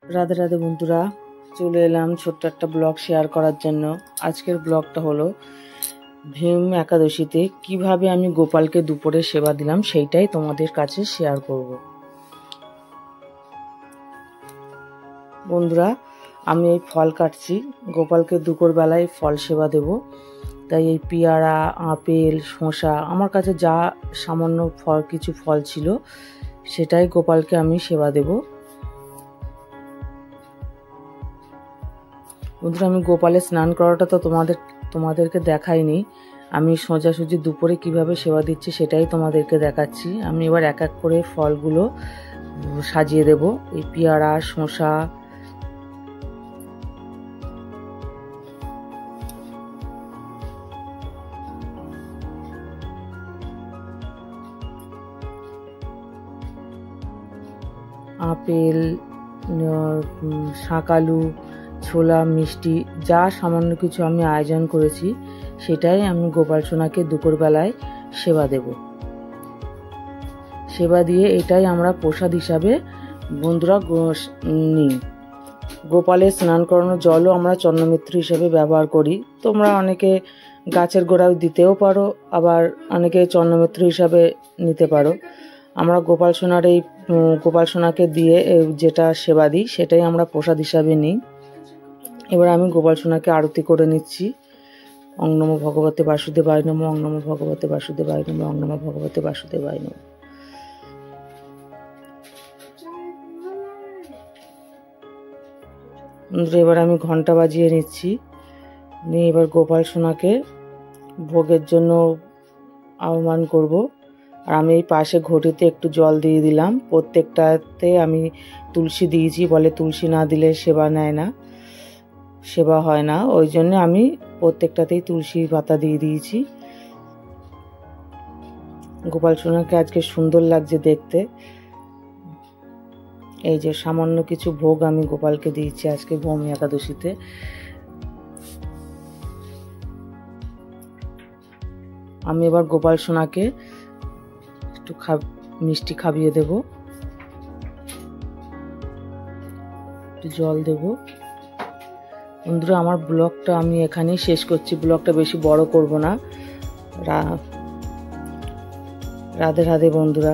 রাধে রাধে বন্ধুরা, চলে এলাম ছোট্ট একটা ব্লগ শেয়ার করার জন্য। আজকের ব্লগটা হলো ভীম একাদশীতে কিভাবে আমি গোপালকে দুপুরে সেবা দিলাম সেইটাই তোমাদের কাছে শেয়ার করব। বন্ধুরা, আমি এই ফল কাটছি, গোপালকে দুপুর বেলায় ফল সেবা দেব। তাই এই পেয়ারা, আপেল, শসা, আমার কাছে যা সামান্য কিছু ফল ছিল সেটাই গোপালকে আমি সেবা দেব। বন্ধুরা, আমি গোপালের স্নান করাটা তো তোমাদেরকে দেখাইনি। আমি সোজাসুজি দুপুরে কিভাবে সেবা দিচ্ছি সেটাই তোমাদেরকে দেখাচ্ছি। আমি এবার এক এক করে ফলগুলো সাজিয়ে দেব। এই পেয়ারা, শসা, আপেল, শাকালু, ছোলা, মিষ্টি, যা সামান্য কিছু আমি আয়োজন করেছি সেটাই আমি গোপাল সোনাকে দুপুরবেলায় সেবা দেব। সেবা দিয়ে এটাই আমরা প্রসাদ হিসাবে বন্ধুরা নিই। গোপালের স্নান করানোর জলও আমরা চন্দ্রমিত্র হিসেবে ব্যবহার করি। তোমরা অনেকে গাছের গোড়ায় দিতেও পারো, আবার অনেকে চন্দ্রমিত্র হিসাবে নিতে পারো। আমরা গোপাল সোনাকে দিয়ে যেটা সেবা দিই সেটাই আমরা প্রসাদ হিসাবে নিই। এবার আমি গোপাল সোনাকে আরতি করে নিচ্ছি। ওং নমো ভগবতে বাসুদেবায় নমঃ, ওং নমো ভগবতে বাসুদেবায় নমঃ, ওং নমো ভগবতে বাসুদেবায় নমঃ। এবার আমি ঘন্টা বাজিয়ে নিচ্ছি, নিয়ে এবার গোপাল সোনাকে ভোগের জন্য আহ্বান করব। আর আমি এই পাশে ঘটিতে একটু জল দিয়ে দিলাম। প্রত্যেকটাতে আমি তুলসী দিয়েছি, বলে তুলসী না দিলে সেবা হয় না, ওই জন্য আমি প্রত্যেকটাতেই তুলসী পাতা দিয়ে দিয়েছি। গোপাল সোনাকে আজকে সুন্দর লাগছে দেখতে। এই যে সামান্য কিছু ভোগ আমি গোপালকে দিয়েছি আজকে ভূমি একাদশীতে। আমি এবার গোপাল সোনাকে একটু মিষ্টি খাইয়ে দেব, একটু জল দেব। বন্ধুরা, আমার ব্লগটা আমি এখানেই শেষ করছি। ব্লগটা বেশি বড় করব না। রাধে রাধে বন্ধুরা।